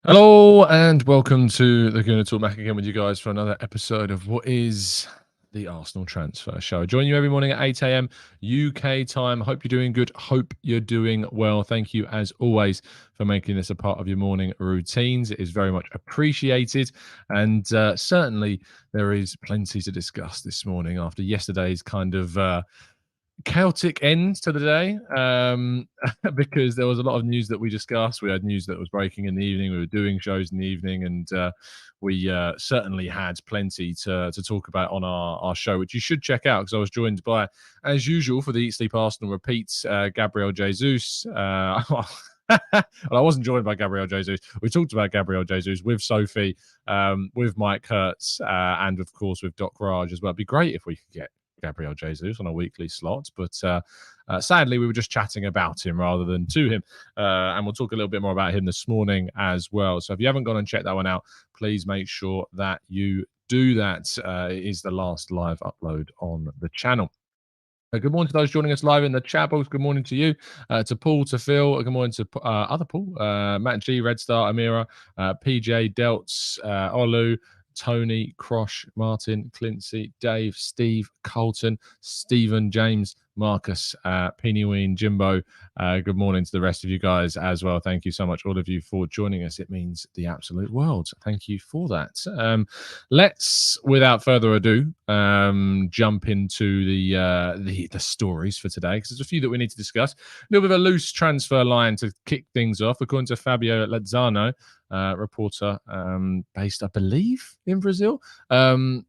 Hello and welcome to the Gooner Talk. Back again with you guys for another episode of what is the Arsenal Transfer Show. I join you every morning at 8 a.m. UK time. Hope you're doing good. Hope you're doing well. Thank you as always for making this a part of your morning routines. It is very much appreciated. And certainly there is plenty to discuss this morning after yesterday's kind of chaotic end to the day, because there was a lot of news that we discussed. We had news that was breaking in the evening. We were doing shows in the evening, and we certainly had plenty to talk about on our show, which you should check out because I was joined by, as usual, for the Eat Sleep Arsenal repeats, Gabriel Jesus. Well, I wasn't joined by Gabriel Jesus. We talked about Gabriel Jesus with Sophie, with Mike Hertz, and of course with Doc Raj as well. It'd be great if we could get Gabriel Jesus on a weekly slot, but sadly we were just chatting about him rather than to him, and we'll talk a little bit more about him this morning as well. So if you haven't gone and checked that one out, please make sure that you do that. It is the last live upload on the channel. Good morning to those joining us live in the chat box. Good morning to you, to Paul, to Phil. Good morning to other Paul, Matt G, Red Star, Amira, PJ, Delts, Olu, Tony, Crosh, Martin, Clincy, Dave, Steve, Colton, Stephen, James, Marcus, Pinyween, Jimbo. Good morning to the rest of you guys as well. Thank you so much, all of you, for joining us. It means the absolute world. Thank you for that. Let's, without further ado, jump into the stories for today, because there's a few that we need to discuss. A little bit of a loose transfer line to kick things off. According to Fabio Lazzano, reporter based, I believe, in Brazil,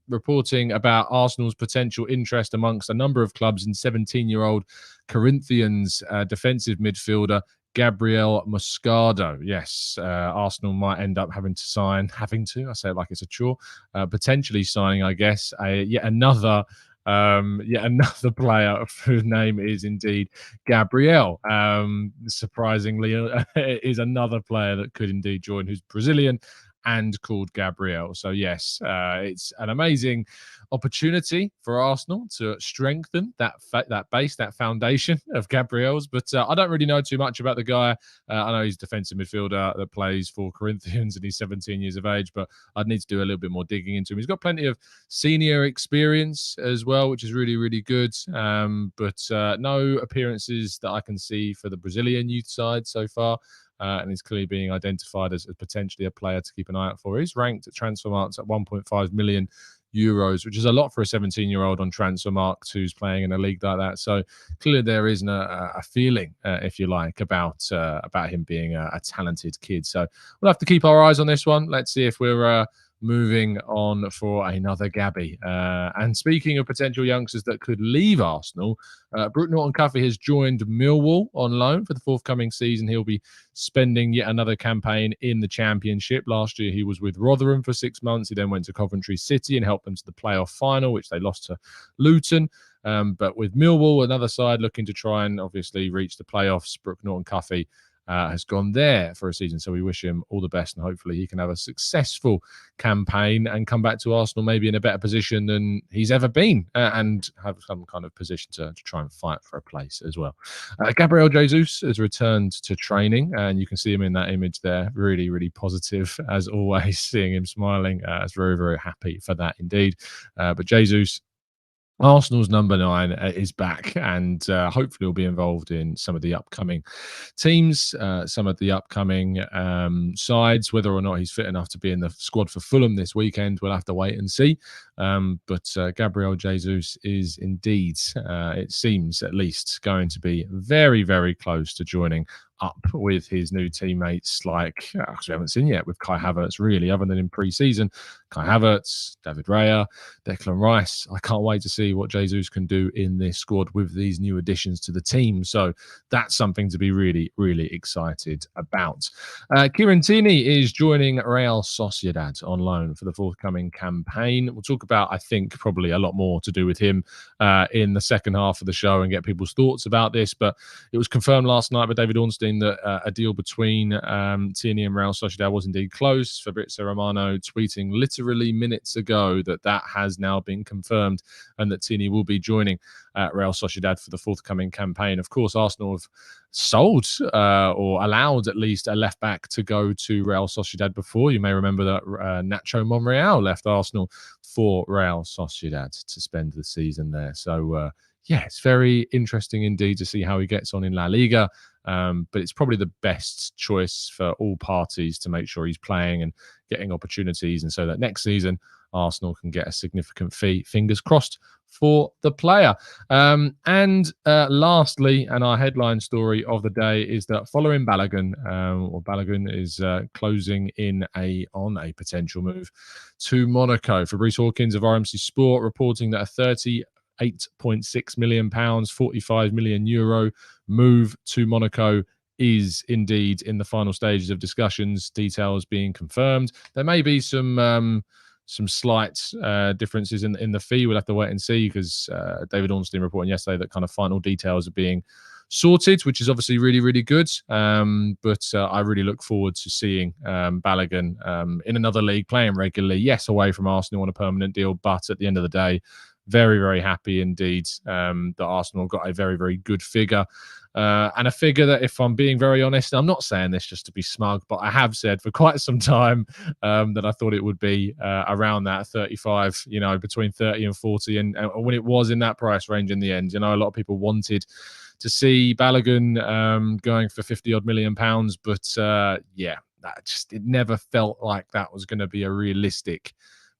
reporting about Arsenal's potential interest amongst a number of clubs in 17-year-old Corinthians defensive midfielder Gabriel Moscardo. Yes, Arsenal might end up having to, I say it like it's a chore, potentially signing, I guess, yet another player whose name is indeed Gabriel. Surprisingly, is another player that could indeed join, who's Brazilian and called Gabriel. So yes, it's an amazing opportunity for Arsenal to strengthen that base, that foundation of Gabriel's. But I don't really know too much about the guy. I know he's a defensive midfielder that plays for Corinthians and he's 17 years of age, but I'd need to do a little bit more digging into him. He's got plenty of senior experience as well, which is really, really good. But no appearances that I can see for the Brazilian youth side so far. And he's clearly being identified as potentially a player to keep an eye out for. He's ranked at Transfermarkt at 1.5 million euros, which is a lot for a 17-year-old on Transfermarkt who's playing in a league like that. So clearly there is a feeling, if you like, about him being a talented kid. So we'll have to keep our eyes on this one. Let's see if we're moving on for another Gabby. And speaking of potential youngsters that could leave Arsenal, Brooke Norton-Cuffy has joined Millwall on loan for the forthcoming season. He'll be spending yet another campaign in the Championship. Last year he was with Rotherham for 6 months. He then went to Coventry City and helped them to the playoff final, which they lost to Luton. But with Millwall, another side looking to try and obviously reach the playoffs, Brooke Norton-Cuffy has gone there for a season. So we wish him all the best, and hopefully he can have a successful campaign and come back to Arsenal maybe in a better position than he's ever been, and have some kind of position to try and fight for a place as well. Gabriel Jesus has returned to training, and you can see him in that image there. Really, really positive as always, seeing him smiling. I was very, very happy for that indeed. But Jesus, Arsenal's number 9, is back, and hopefully will be involved in some of the upcoming teams, some of the upcoming sides. Whether or not he's fit enough to be in the squad for Fulham this weekend, we'll have to wait and see. But Gabriel Jesus is indeed, it seems at least, going to be very, very close to joining up with his new teammates, like we haven't seen yet with Kai Havertz, really, other than in pre-season. Kai Havertz, David Raya, Declan Rice. I can't wait to see what Jesus can do in this squad with these new additions to the team. So that's something to be really, really excited about. Kieran Tierney is joining Real Sociedad on loan for the forthcoming campaign. We'll talk about, I think, probably a lot more to do with him in the second half of the show and get people's thoughts about this. But it was confirmed last night by David Ornstein seen that a deal between Tierney and Real Sociedad was indeed close. Fabrizio Romano tweeting literally minutes ago that has now been confirmed and that Tierney will be joining Real Sociedad for the forthcoming campaign. Of course, Arsenal have sold or allowed at least a left back to go to Real Sociedad before. You may remember that Nacho Monreal left Arsenal for Real Sociedad to spend the season there. So yeah, it's very interesting indeed to see how he gets on in La Liga. But it's probably the best choice for all parties to make sure he's playing and getting opportunities, and so that next season Arsenal can get a significant fee, fingers crossed, for the player. And lastly, and our headline story of the day is that Folarin Balogun, or Balogun, is closing in on a potential move to Monaco. Fabrice Hawkins of RMC Sport reporting that a £38.6 million, 45 million euro move to Monaco is indeed in the final stages of discussions, details being confirmed. There may be some slight differences in the fee. We'll have to wait and see, because David Ornstein reporting yesterday that kind of final details are being sorted, which is obviously really, really good. But I really look forward to seeing Balogun in another league, playing regularly. Yes, away from Arsenal on a permanent deal, but at the end of the day, very, very happy indeed that Arsenal got a very, very good figure. And a figure that, if I'm being very honest, I'm not saying this just to be smug, but I have said for quite some time that I thought it would be around that 35, between 30 and 40. And when it was in that price range in the end, a lot of people wanted to see Balogun going for 50 odd million pounds. But yeah, it never felt like that was going to be a realistic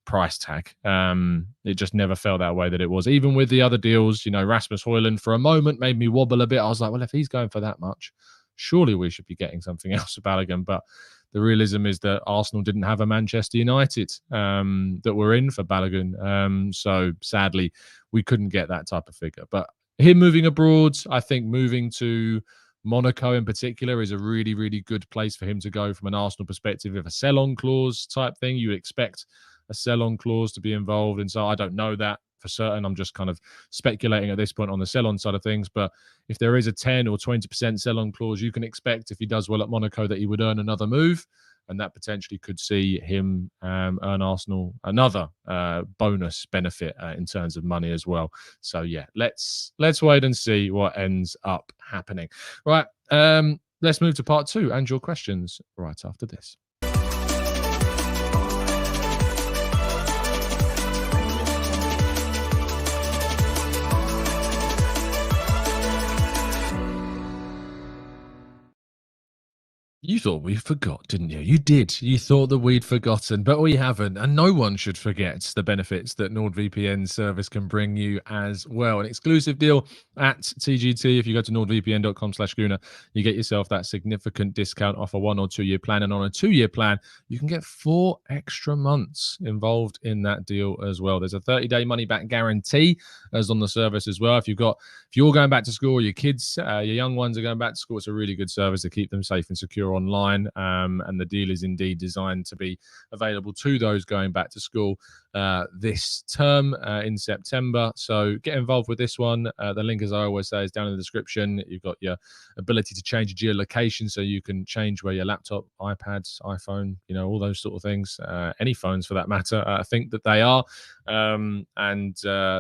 price tag. It just never felt that way that it was. Even with the other deals, Rasmus Højlund for a moment made me wobble a bit. I was like, well, if he's going for that much, surely we should be getting something else for Balogun. But the realism is that Arsenal didn't have a Manchester United that were in for Balogun. So sadly, we couldn't get that type of figure. But him moving abroad, I think moving to Monaco in particular is a really, really good place for him to go from an Arsenal perspective. If a sell-on clause type thing, you expect a sell-on clause to be involved. And so I don't know that for certain. I'm just kind of speculating at this point on the sell-on side of things. But if there is a 10 or 20% sell-on clause, you can expect, if he does well at Monaco, that he would earn another move. And that potentially could see him earn Arsenal another bonus benefit in terms of money as well. So yeah, let's wait and see what ends up happening. Right, let's move to part 2 and your questions right after this. You thought we forgot, didn't you? You did. You thought that we'd forgotten, but we haven't. And no one should forget the benefits that NordVPN service can bring you as well. An exclusive deal at TGT. If you go to nordvpn.com/Gooner, you get yourself that significant discount off a 1 or 2 year plan. And on a 2-year plan, you can get 4 extra months involved in that deal as well. There's a 30-day money-back guarantee as on the service as well. If you're going back to school, your kids, your young ones are going back to school, it's a really good service to keep them safe and secure online, and the deal is indeed designed to be available to those going back to school this term in September. So get involved with this one. The link, as I always say, is down in the description. You've got your ability to change geolocation, so you can change where your laptop, iPads, iPhone, all those sort of things, any phones for that matter, I think that they are, and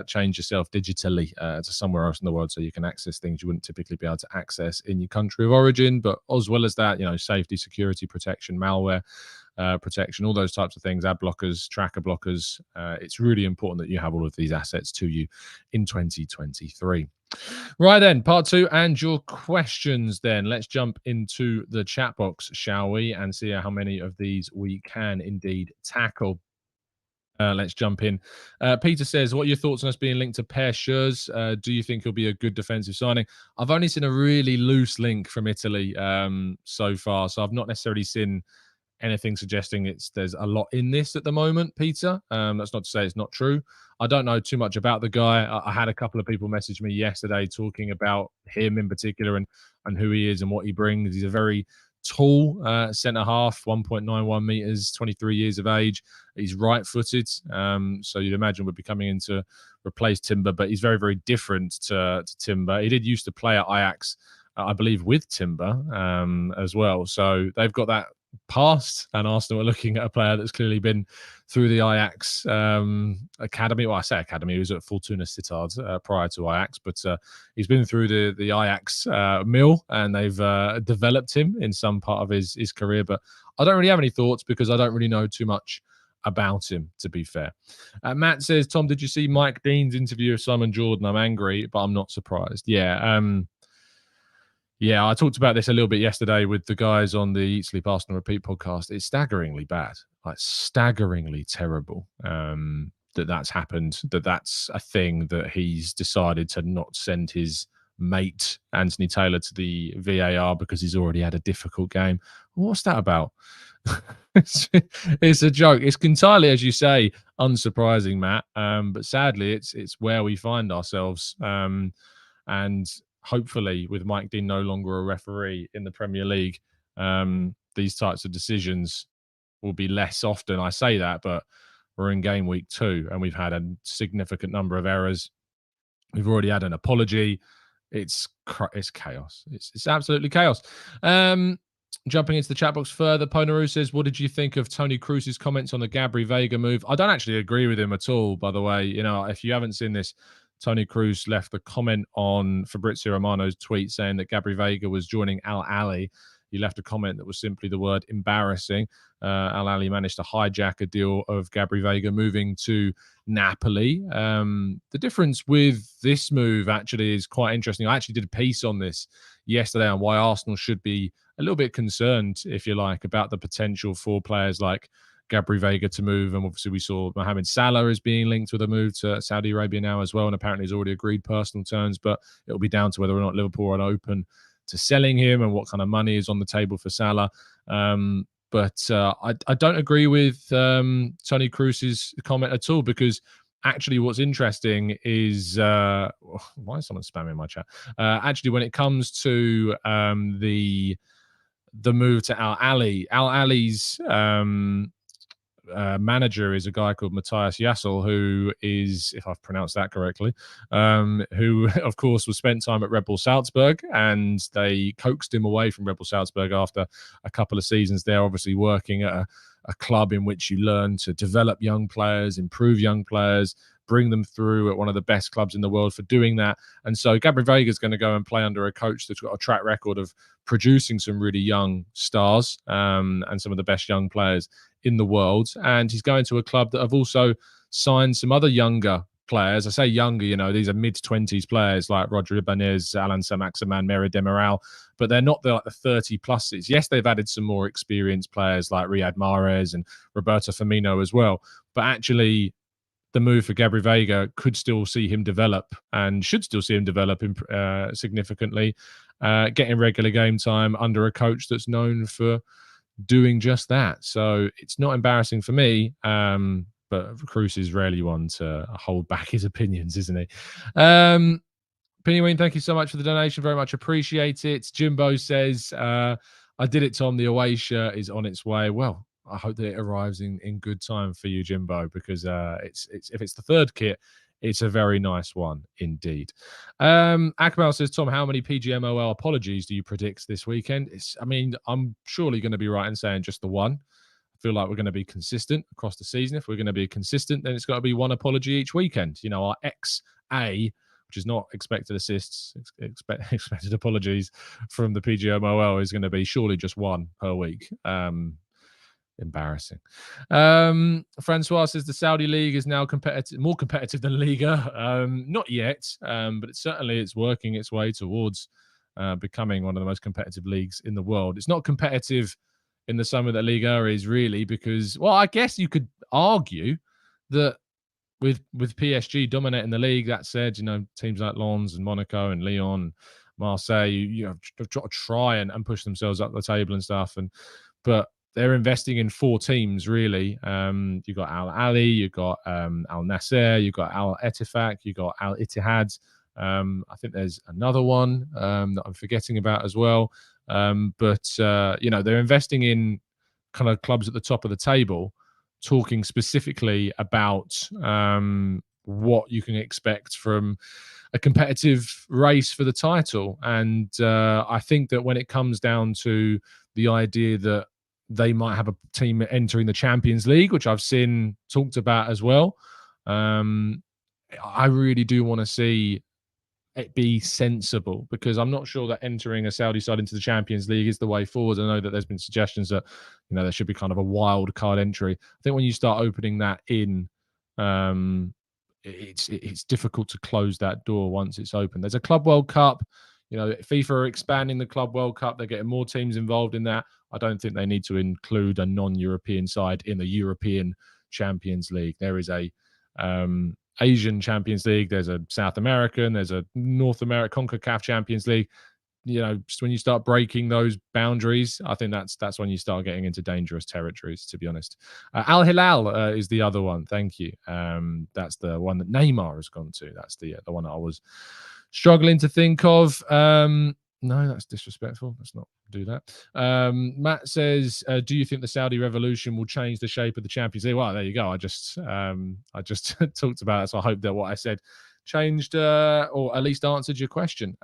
change yourself digitally to somewhere else in the world, so you can access things you wouldn't typically be able to access in your country of origin. But as well as that, safety, security protection, malware protection, all those types of things, ad blockers, tracker blockers. It's really important that you have all of these assets to you in 2023. Right then, part 2 and your questions then. Let's jump into the chat box, shall we, and see how many of these we can indeed tackle. Let's jump in. Peter says, what are your thoughts on us being linked to Per Schurz? Do you think he'll be a good defensive signing? I've only seen a really loose link from Italy so far, so I've not necessarily seen anything suggesting there's a lot in this at the moment, Peter. That's not to say it's not true. I don't know too much about the guy. I had a couple of people message me yesterday talking about him in particular and who he is and what he brings. He's a very tall centre half, 1.91 meters, 23 years of age. He's right-footed, so you'd imagine would be coming in to replace Timber, but he's very, very different to Timber. He did used to play at Ajax I believe, with Timber as well. So they've got that past, and Arsenal are looking at a player that's clearly been through the Ajax academy. Well, I say academy, he was at Fortuna Sittard prior to Ajax, but he's been through the Ajax mill, and they've developed him in some part of his career. But I don't really have any thoughts because I don't really know too much about him, to be fair. Matt says, Tom, did you see Mike Dean's interview of Simon Jordan? I'm angry, but I'm not surprised. Yeah, I talked about this a little bit yesterday with the guys on the Eat Sleep Arsenal Repeat podcast. It's staggeringly bad, like staggeringly terrible that's happened, that's a thing, that he's decided to not send his mate Anthony Taylor to the VAR because he's already had a difficult game. What's that about? It's a joke. It's entirely, as you say, unsurprising, Matt. But sadly, it's where we find ourselves. And hopefully, with Mike Dean no longer a referee in the Premier League, these types of decisions will be less often. I say that, but we're in game week 2, and we've had a significant number of errors. We've already had an apology. It's chaos. It's absolutely chaos. Jumping into the chat box further, Ponaru says, what did you think of Tony Kroos's comments on the Gabri Veiga move? I don't actually agree with him at all, by the way. You know, if you haven't seen this, Tony Kroos left a comment on Fabrizio Romano's tweet saying that Gabri Veiga was joining Al Ahly. He left a comment that was simply the word embarrassing. Al Ahly managed to hijack a deal of Gabri Veiga moving to Napoli. The difference with this move actually is quite interesting. I actually did a piece on this yesterday on why Arsenal should be a little bit concerned, if you like, about the potential for players like Gabri Veiga to move. And obviously we saw Mohamed Salah is being linked with a move to Saudi Arabia now as well, and apparently he's already agreed personal terms, but it'll be down to whether or not Liverpool are open to selling him and what kind of money is on the table for Salah. But I don't agree with Tony Kroos's comment at all, because actually what's interesting is why is someone spamming my chat? Actually, when it comes to the move to Al Ahly's manager is a guy called Matthias Yassel, who is, if I've pronounced that correctly, who, of course, was spent time at Red Bull Salzburg, and they coaxed him away from Red Bull Salzburg after a couple of seasons there, obviously working at a club in which you learn to develop young players, improve young players, bring them through at one of the best clubs in the world for doing that. And so Gabriel Veiga is going to go and play under a coach that's got a track record of producing some really young stars and some of the best young players in the world. And he's going to a club that have also signed some other younger players. I say younger, you know, these are mid-20s players like Roger Ibanez, Alan Saint-Maximin, Merih Demiral, but they're not the 30-pluses. Yes, they've added some more experienced players like Riyad Mahrez and Roberto Firmino as well, but actually the move for Gabri Veiga could still see him develop, and should still see him develop significantly, getting regular game time under a coach that's known for doing just that. So it's not embarrassing for me, but Kroos is rarely one to hold back his opinions, isn't he? Pinyween, thank you so much for the donation. Very much appreciate it. Jimbo says, I did it, Tom. The away shirt is on its way. Well, I hope that it arrives in good time for you, Jimbo, because it's if it's the third kit, it's a very nice one indeed. Akmal says, Tom, how many PGMOL apologies do you predict this weekend? I'm surely going to be right in saying just the one. I feel like we're going to be consistent across the season. If we're going to be consistent, then it's got to be one apology each weekend. You know, our XA, which is not expected assists, expected apologies from the PGMOL, is going to be surely just one per week. Embarrassing. Francois says the Saudi League is now more competitive than Liga. Not yet, but it's working its way towards becoming one of the most competitive leagues in the world. It's not competitive in the summer that Liga is, really, because, well, I guess you could argue that with PSG dominating the league, that said, you know, teams like Lens and Monaco and Lyon, Marseille, you know, try and push themselves up the table and stuff, but they're investing in 4 teams, really. You've got Al Ahly, you've got Al Nasser, you've got Al Ettifaq, you've got Al Ittihad. I think there's another one that I'm forgetting about as well. But you know, they're investing in kind of clubs at the top of the table, talking specifically about what you can expect from a competitive race for the title. And I think that when it comes down to the idea that they might have a team entering the Champions League, which I've seen talked about as well, I really do want to see it be sensible, because I'm not sure that entering a Saudi side into the Champions League is the way forward. I know that there's been suggestions that, there should be kind of a wild card entry. I think when you start opening that in, it's difficult to close that door once it's open. There's a Club World Cup. FIFA are expanding the Club World Cup. They're getting more teams involved in that. I don't think they need to include a non-European side in the European Champions League. There is a Asian Champions League, there's a South American, there's a North American CONCACAF Champions League. Just when you start breaking those boundaries, I think that's when you start getting into dangerous territories, to be honest. Al Hilal is the other one. Thank you. That's the one that Neymar has gone to. That's the one that I was struggling to think of. No, that's disrespectful. Let's not do that. Matt says, do you think the Saudi revolution will change the shape of the Champions League? Well, there you go. I just talked about it, so I hope that what I said changed or at least answered your question.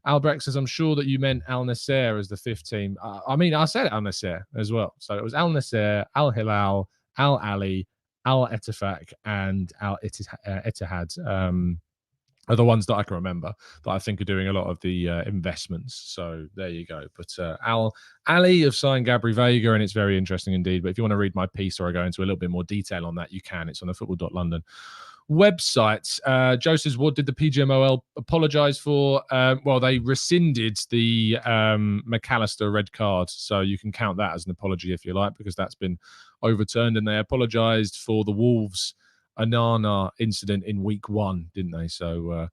Albrecht says, I'm sure that you meant Al Nasser as the fifth team. I said Al Nasser as well. So it was Al Nasser, Al Hilal, Al Ali, Al Ettifaq, and Al Ittihad. Are the ones that I can remember that I think are doing a lot of the investments. So there you go. But Al Ali have signed Gabri Veiga, and it's very interesting indeed. But if you want to read my piece or I go into a little bit more detail on that, you can. It's on the football.london website. Joe says, what did the PGMOL apologise for? Well, they rescinded the McAllister red card. So you can count that as an apology if you like, because that's been overturned. And they apologised for the Wolves Anana incident in week 1, didn't they? So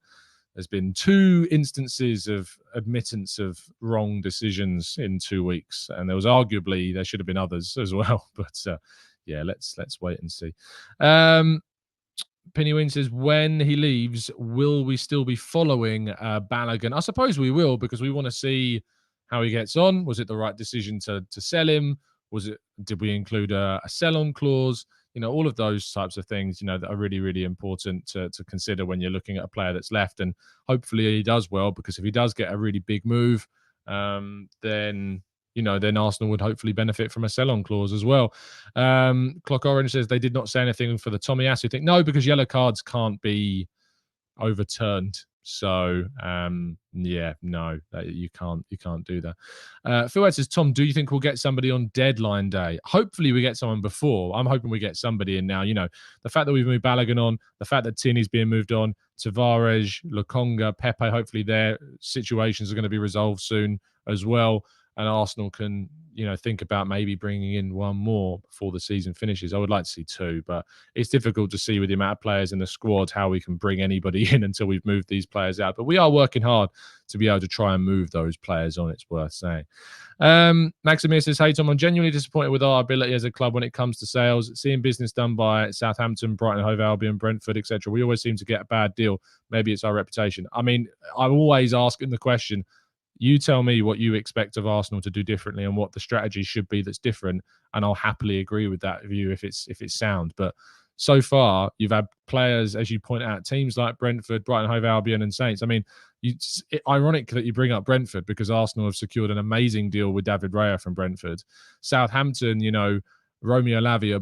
there's been 2 instances of admittance of wrong decisions in 2 weeks, and there should have been others as well. But yeah, let's wait and see. Penny Wynn says, when he leaves, will we still be following Balogun? I suppose we will, because we want to see how he gets on. Was it the right decision to sell him? Did we include a sell-on clause? All of those types of things, that are really, really important to consider when you're looking at a player that's left. And hopefully he does well, because if he does get a really big move, then Arsenal would hopefully benefit from a sell-on clause as well. Clock Orange says they did not say anything for the Tomiyasu thing. No, because yellow cards can't be overturned. So yeah, no, you can't do that. Phil says, Tom, do you think we'll get somebody on deadline day? Hopefully we get someone before. I'm hoping we get somebody in now. The fact that we've moved Balogun on, the fact that Tierney's being moved on, Tavares, Lokonga, Pepe, hopefully their situations are going to be resolved soon as well. And Arsenal can, think about maybe bringing in one more before the season finishes. I would like to see 2, but it's difficult to see with the amount of players in the squad how we can bring anybody in until we've moved these players out. But we are working hard to be able to try and move those players on, it's worth saying. Maximir says, hey, Tom, I'm genuinely disappointed with our ability as a club when it comes to sales. Seeing business done by Southampton, Brighton, Hove Albion, Brentford, etc. We always seem to get a bad deal. Maybe it's our reputation. I mean, I'm always asking the question, you tell me what you expect of Arsenal to do differently and what the strategy should be that's different, and I'll happily agree with that view if it's sound. But so far, you've had players, as you point out, teams like Brentford, Brighton, Hove Albion, and Saints. I mean, it's ironic that you bring up Brentford, because Arsenal have secured an amazing deal with David Raya from Brentford. Southampton, Romeo Lavia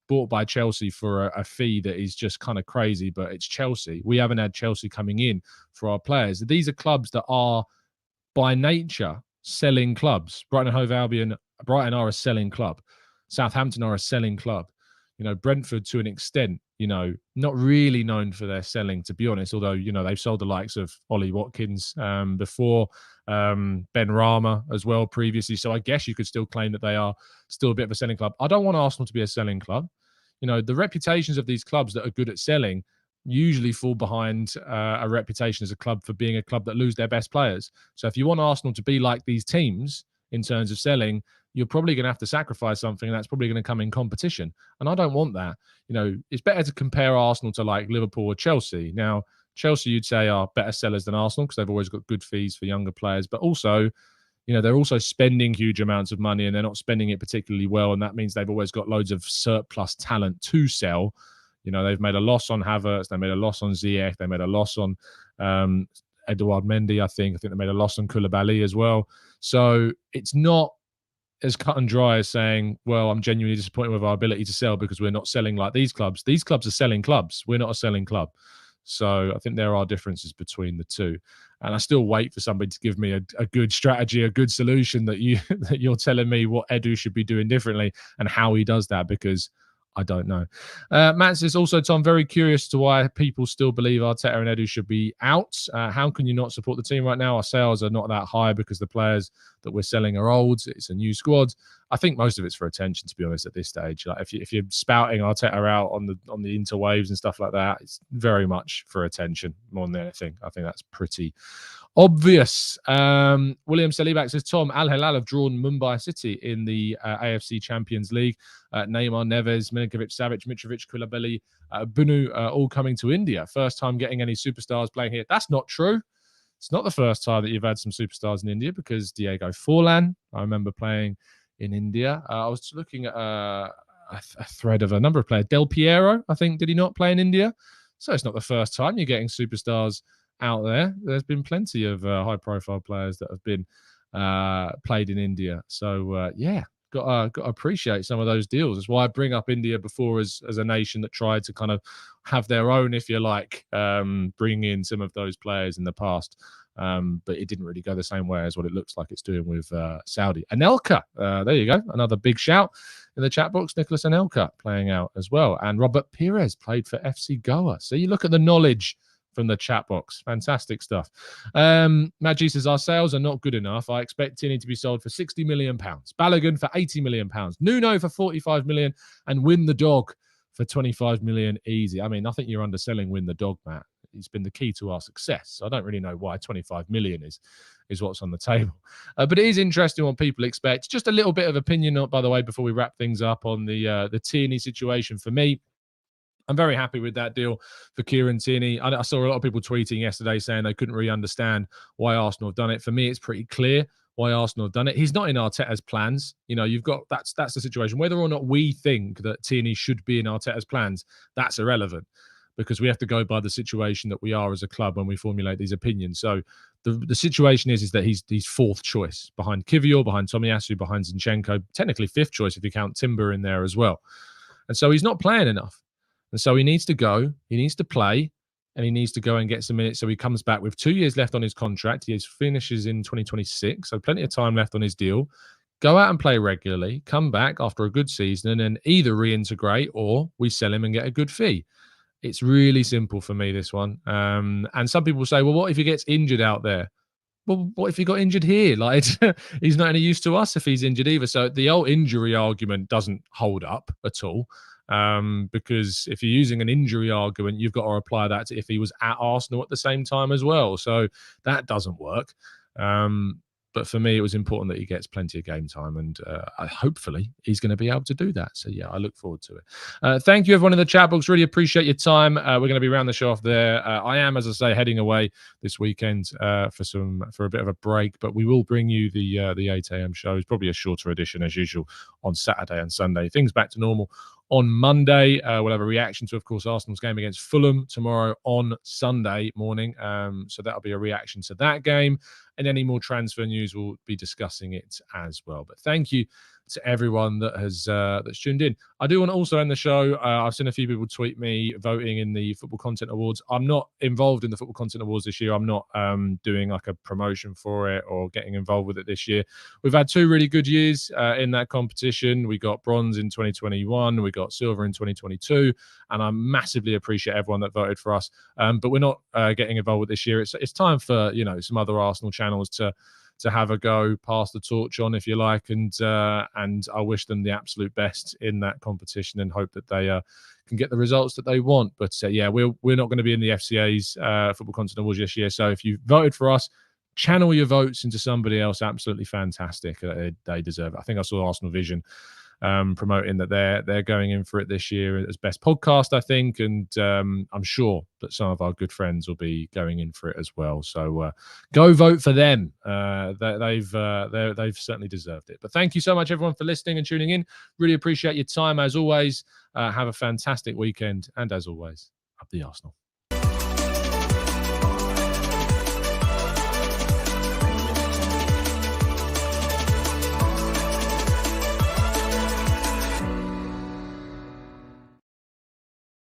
bought by Chelsea for a fee that is just kind of crazy, but it's Chelsea. We haven't had Chelsea coming in for our players. These are clubs that are by nature selling clubs. Brighton are a selling club. Southampton are a selling club. Brentford to an extent, not really known for their selling, to be honest, although, they've sold the likes of Ollie Watkins before, Ben Rama as well previously. So I guess you could still claim that they are still a bit of a selling club. I don't want Arsenal to be a selling club. The reputations of these clubs that are good at selling usually fall behind a reputation as a club for being a club that lose their best players. So if you want Arsenal to be like these teams in terms of selling, you're probably going to have to sacrifice something, and that's probably going to come in competition. And I don't want that. It's better to compare Arsenal to like Liverpool or Chelsea. Now, Chelsea, you'd say, are better sellers than Arsenal because they've always got good fees for younger players. But also, they're also spending huge amounts of money, and they're not spending it particularly well. And that means they've always got loads of surplus talent to sell. You know, they've made a loss on Havertz, they made a loss on Ziyech, they made a loss on Edouard Mendy, I think. I think they made a loss on Koulibaly as well. So it's not as cut and dry as saying, well, I'm genuinely disappointed with our ability to sell because we're not selling like these clubs. These clubs are selling clubs. We're not a selling club. So I think there are differences between the two. And I still wait for somebody to give me a good strategy, a good solution that you're telling me what Edu should be doing differently and how he does that, because I don't know. Matt says also, Tom, very curious to why people still believe Arteta and Edu should be out. How can you not support the team right now? Our sales are not that high because the players that we're selling are old. It's a new squad. I think most of it's for attention, to be honest, at this stage. Like if you're spouting Arteta out on the interwaves and stuff like that, it's very much for attention more than anything. I think that's pretty obvious. William Selibak says, Tom, Al Hilal have drawn Mumbai City in the AFC Champions League. Neymar, Neves, Milinkovic-Savic, Mitrovic, Koulibaly, Bunu all coming to India. First time getting any superstars playing here. That's not true. It's not the first time that you've had some superstars in India, because Diego Forlan, I remember playing in India. I was looking at a thread of a number of players. Del Piero, I think, did he not play in India? So it's not the first time you're getting superstars out there. There's been plenty of high-profile players that have been played in India. So yeah, got to appreciate some of those deals. That's why I bring up India before as a nation that tried to kind of have their own, if you like, bring in some of those players in the past. But it didn't really go the same way as what it looks like it's doing with Saudi. Anelka, there you go. Another big shout in the chat box. Nicholas Anelka playing out as well. And Robert Pires played for FC Goa. So you look at the knowledge from the chat box. Fantastic stuff. Maggi says, our sales are not good enough. I expect Tierney to be sold for £60 million. Balogun for £80 million. Nuno for £45 million. And Win the Dog for £25 million easy. I mean, I think you're underselling Win the Dog, Matt. He's been the key to our success. So I don't really know why 25 million is what's on the table. But it is interesting what people expect. Just a little bit of opinion, by the way, before we wrap things up on the Tierney situation. For me, I'm very happy with that deal for Kieran Tierney. I saw a lot of people tweeting yesterday saying they couldn't really understand why Arsenal have done it. For me, it's pretty clear why Arsenal have done it. He's not in Arteta's plans. You know, you've got that's the situation. Whether or not we think that Tierney should be in Arteta's plans, that's irrelevant, because we have to go by the situation that we are as a club when we formulate these opinions. So the situation is that he's fourth choice behind Kivior, behind Tomiyasu, behind Zinchenko, technically fifth choice if you count Timber in there as well. And so he's not playing enough. And so he needs to go, he needs to play, and he needs to go and get some minutes. So he comes back with 2 years left on his contract. He finishes in 2026, so plenty of time left on his deal. Go out and play regularly, come back after a good season, and then either reintegrate or we sell him and get a good fee. It's really simple for me, this one. And some people say, well, what if he gets injured out there? Well, what if he got injured here? Like, he's not any use to us if he's injured either. So the old injury argument doesn't hold up at all. Because if you're using an injury argument, you've got to apply that to if he was at Arsenal at the same time as well. So that doesn't work. But for me, it was important that he gets plenty of game time, and hopefully he's going to be able to do that. So yeah, I look forward to it. Thank you, everyone in the chat box. Really appreciate your time. We're going to be round the show off there. I am, as I say, heading away this weekend for a bit of a break, but we will bring you the 8 a.m. shows, probably a shorter edition as usual on Saturday and Sunday. Things back to normal on Monday. We'll have a reaction to, of course, Arsenal's game against Fulham tomorrow on Sunday morning. So that'll be a reaction to that game. And any more transfer news, we'll be discussing it as well. But thank you to everyone that has that's tuned in. I do want to also end the show. I've seen a few people tweet me voting in the Football Content Awards. I'm not involved in the Football Content Awards this year. I'm not doing like a promotion for it or getting involved with it this year. We've had 2 really good years in that competition. We got bronze in 2021. We got silver in 2022. And I massively appreciate everyone that voted for us. But we're not getting involved with this year. It's time for, you know, some other Arsenal channels to have a go, pass the torch on, if you like, and I wish them the absolute best in that competition and hope that they can get the results that they want. But yeah, we're not going to be in the FCA's Football Content Awards this year. So if you voted for us, channel your votes into somebody else. Absolutely fantastic. They deserve it. I think I saw Arsenal Vision promoting that they're going in for it this year as best podcast, I think, and I'm sure that some of our good friends will be going in for it as well. So go vote for them. They've certainly deserved it. But thank you so much, everyone, for listening and tuning in. Really appreciate your time as always. Have a fantastic weekend, and as always, up the Arsenal.